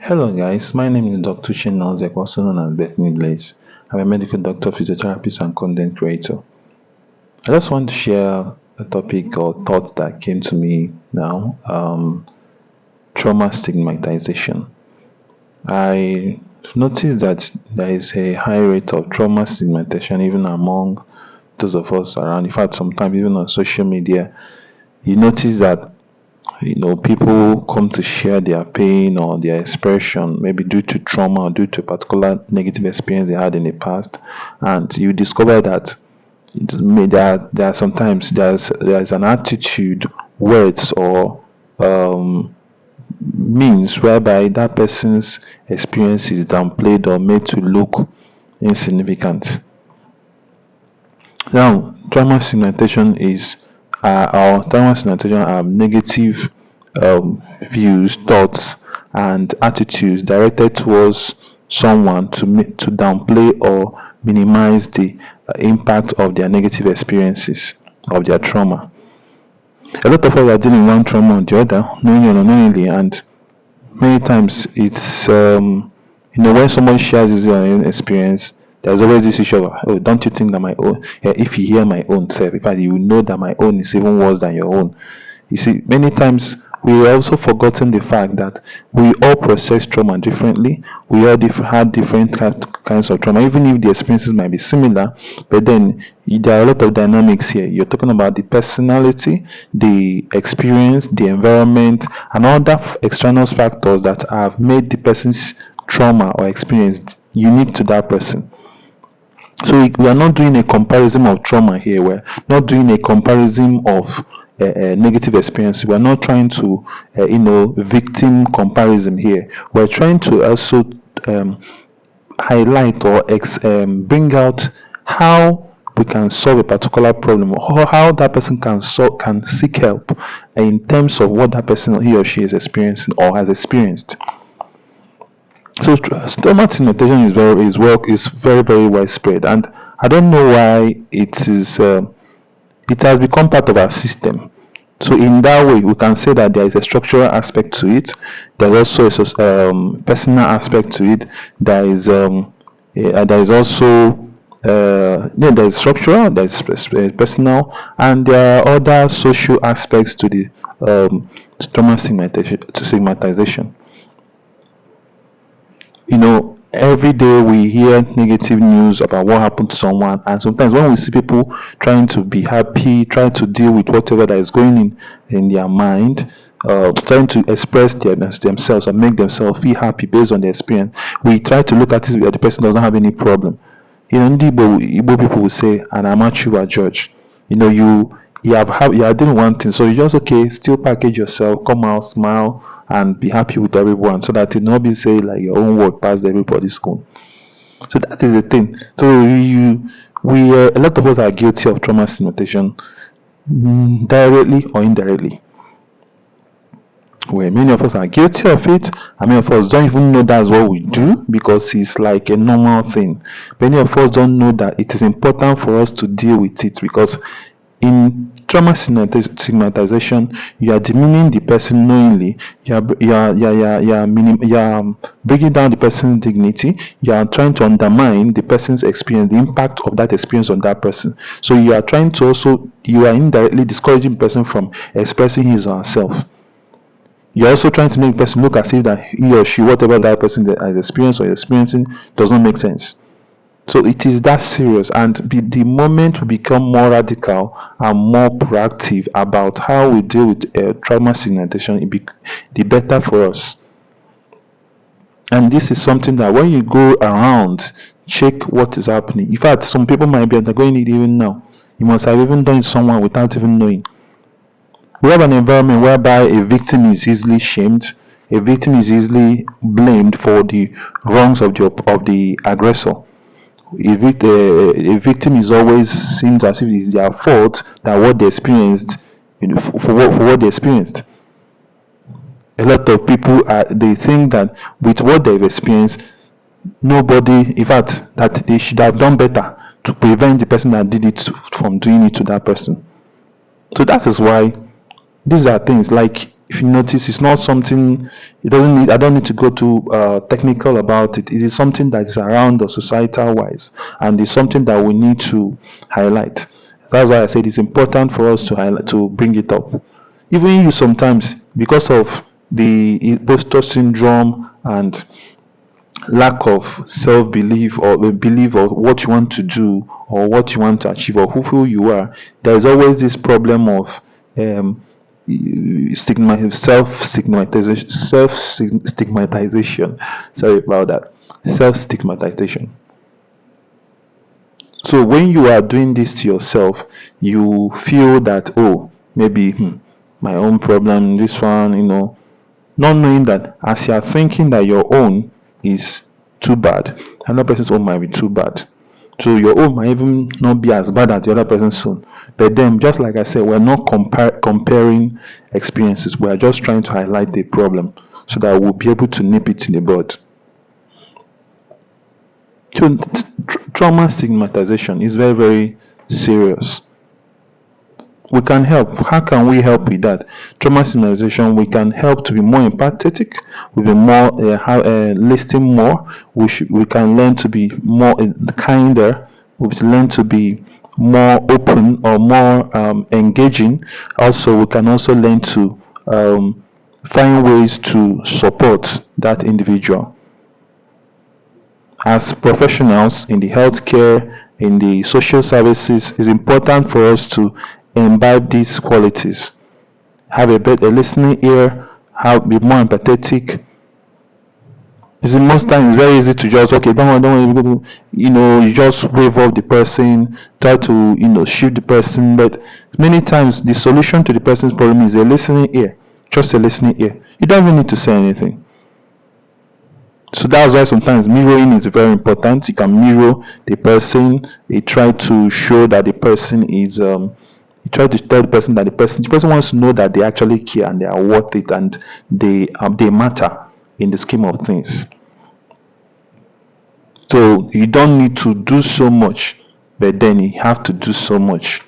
Hello guys, my name is Dr. Chinozek, also known as Bethany Blaze. I'm a medical doctor, physiotherapist, and content creator. I just want to share a topic or thought that came to me now. Trauma stigmatization. I noticed that there is a high rate of trauma stigmatization even among those of us around. In fact, sometimes even on social media, you notice that people come to share their pain or their expression, maybe due to trauma or due to a particular negative experience they had in the past, and you discover that there are sometimes there's an attitude, words, or um, means whereby that person's experience is downplayed or made to look insignificant. Now, trauma stigmatization are negative views, thoughts, and attitudes directed towards someone to downplay or minimize the impact of their negative experiences of their trauma. A lot of us are dealing with one trauma or the other, knowingly or unknowingly, and many times it's when someone shares his own experience, there's always this issue of, oh, don't you think that my own, yeah, if you hear my own self, in fact, you will know that my own is even worse than your own. You see, many times we also forgotten the fact that we all process trauma differently. We all had different kinds of trauma, even if the experiences might be similar. But then there are a lot of dynamics here. You're talking about the personality, the experience, the environment, and other external factors that have made the person's trauma or experience unique to that person. So we are not doing a comparison of trauma here. We're not doing a comparison of negative experience. We're not trying to, victim comparison here. We're trying to also um, highlight or bring out how we can solve a particular problem, or how that person can seek help in terms of what that person, he or she is experiencing or has experienced. So trauma stigmatization is very widespread, and I don't know why it has become part of our system. So in that way, we can say that there is a structural aspect to it. There's also a personal aspect to it. There is also there is structural, there is personal, and there are other social aspects to the trauma stigmatization. Every day we hear negative news about what happened to someone, and sometimes when we see people trying to be happy, trying to deal with whatever that is going in their mind, trying to express themselves and make themselves feel happy based on their experience, we try to look at it where the person doesn't have any problem. Ndị Igbo people will say, "And amachu are judge." You are doing one thing, so you just, okay, still package yourself, come out, smile, and be happy with everyone, so that you not be say like your own word past everybody's own. So that is the thing. So a lot of us are guilty of trauma stigmatization, directly or indirectly. Where many of us are guilty of it, and many of us don't even know that's what we do because it's like a normal thing. Many of us don't know that it is important for us to deal with it, because in trauma stigmatization, you are demeaning the person knowingly. You are bringing down the person's dignity. You are trying to undermine the person's experience, the impact of that experience on that person. So you are indirectly discouraging the person from expressing his or herself. You're also trying to make the person look as if that he or she, whatever that person has experienced or is experiencing, does not make sense. So it is that serious, and the moment we become more radical and more proactive about how we deal with trauma stigmatization, the better for us. And this is something that when you go around, check what is happening. In fact, some people might be undergoing it even now. You must have even done it someone without even knowing. We have an environment whereby a victim is easily shamed, a victim is easily blamed for the wrongs of the aggressor. A victim is always seems as if it's their fault that what they experienced, for what they experienced. A lot of people they think that with what they've experienced, nobody, in fact, that they should have done better to prevent the person that did it from doing it to that person. So that is why these are things like If you notice, it's not something. It doesn't need. I don't need to go too technical about it. It is something that is around us societal wise, and it's something that we need to highlight. That's why I said it's important for us to highlight, to bring it up. Even you sometimes, because of the imposter syndrome and lack of self-belief or a belief of what you want to do or what you want to achieve or who you are, there is always this problem of um, self-stigmatization. Sorry about that. Self-stigmatization. So when you are doing this to yourself, you feel that, oh, maybe my own problem, this one, not knowing that as you are thinking that your own is too bad, another person's own might be too bad. So your own might even not be as bad as the other person's own. But then, just like I said, we're not comparing experiences. We are just trying to highlight the problem so that we'll be able to nip it in the bud. So trauma stigmatization is very, very serious. We can help. How can we help with that? Trauma stigmatization, we can help to be more empathetic, we be more listen more. We can learn to be more kinder. We learn to be more open or more engaging. Also, we can also learn to find ways to support that individual. As professionals in the healthcare, in the social services, it's important for us to imbibe these qualities. Have a listening ear, be more empathetic. You see, most times it's very easy to just okay, don't worry, you just wave off the person, try to shield the person. But many times the solution to the person's problem is a listening ear, just a listening ear. You don't even need to say anything. So that's why sometimes mirroring is very important. You can mirror the person. You try to show that the person is you try to tell the person that the person wants to know that they actually care and they are worth it and they matter in the scheme of things. So you don't need to do so much, but then you have to do so much.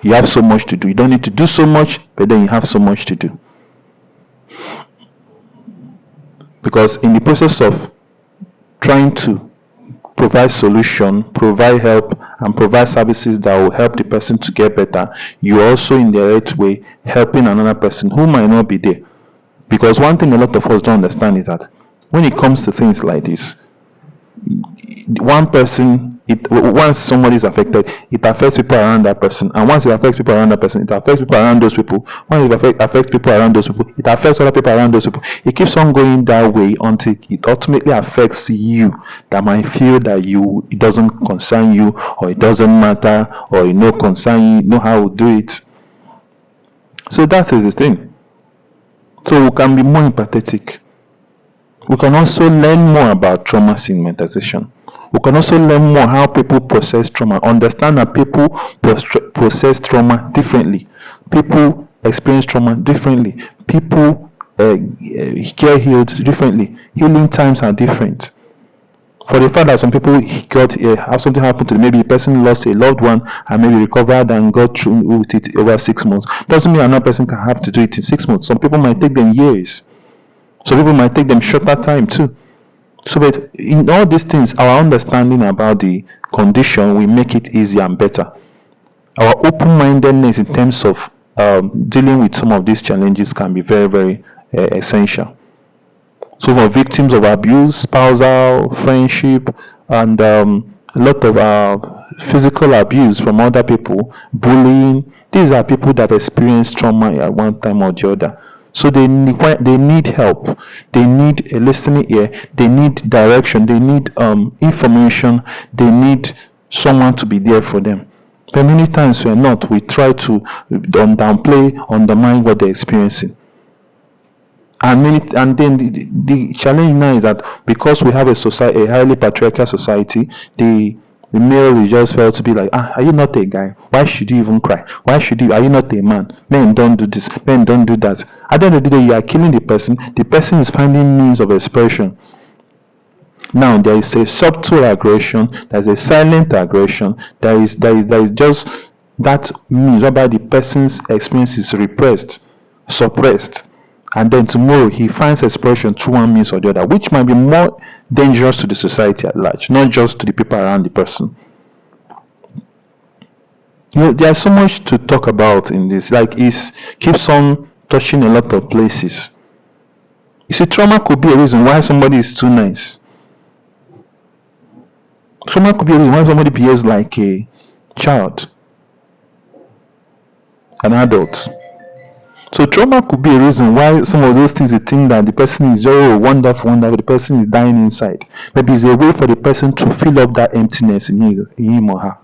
You have so much to do. You don't need to do so much, but then you have so much to do. Because in the process of trying to provide solution, provide help, and provide services that will help the person to get better, you also in the right way helping another person who might not be there. Because one thing a lot of us don't understand is that when it comes to things like this, one person, once somebody is affected, it affects people around that person, and once it affects people around that person, it affects people around those people. Once it affects people around those people, it affects other people around those people. It keeps on going that way until it ultimately affects you, that might feel that it doesn't concern you, or it doesn't matter, or concern you, know how to do it. So that is the thing. So we can be more empathetic. We can also learn more about trauma stigmatization. We can also learn more how people process trauma. Understand that people process trauma differently. People experience trauma differently. People get healed differently. Healing times are different. For the fact that some people have something happen to them, maybe a person lost a loved one and maybe recovered and got through with it over 6 months, doesn't mean another person can have to do it in 6 months. Some people might take them years. Some people might take them shorter time too. So, but in all these things, our understanding about the condition will make it easier and better. Our open-mindedness in terms of dealing with some of these challenges can be very, very essential. So, for victims of abuse, spousal, friendship, and a lot of physical abuse from other people, bullying, these are people that experience trauma at one time or the other. So they need help. They need a listening ear. They need direction. They need information. They need someone to be there for them. But many times we're not. We try to downplay, undermine what they're experiencing. And then the challenge now is that because we have a highly patriarchal society, the male is just felt to be like, are you not a guy? Why should you even cry? Are you not a man? Men don't do this, men don't do that. At the end of the day, you are killing the person is finding means of expression. Now there is a subtle aggression, there's a silent aggression, there is just that means whereby the person's experience is repressed. suppressed, and then tomorrow he finds expression through one means or the other, which might be more dangerous to the society at large, not just to the people around the person. There's so much to talk about in this. Like, it keeps on touching a lot of places. You see, trauma could be a reason why somebody is too nice. Trauma could be a reason why somebody behaves like a child, an adult. So trauma could be a reason why some of those things you think that the person is wonderful, the person is dying inside. Maybe it's a way for the person to fill up that emptiness in him or her.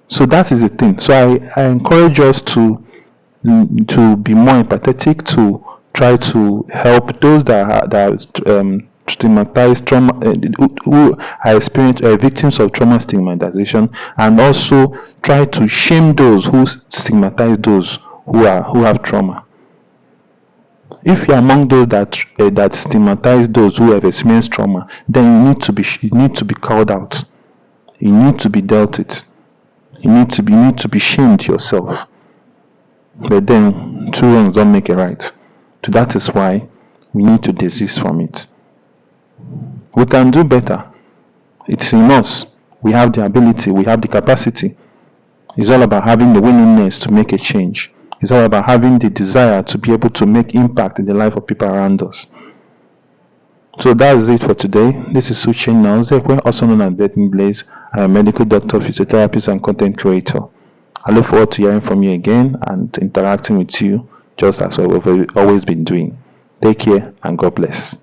So that is the thing. So I encourage us to be more empathetic, to try to help those that stigmatized trauma, who are victims of trauma stigmatization, and also try to shame those who stigmatize those who have trauma. If you are among those that stigmatize those who have experienced trauma, then you need to be called out. You need to be dealt with. You need to be shamed yourself. But then two wrongs don't make a right. So that is why we need to desist from it. We can do better. It's in us. We have the ability, we have the capacity. It's all about having the willingness to make a change. It's all about having the desire to be able to make impact in the life of people around us. So that's it for today. This is Suchin Nauzekwe, also known as Betting Blaze. I am a medical doctor, physiotherapist, and content creator. I look forward to hearing from you again and interacting with you just as we've always been doing. Take care and God bless.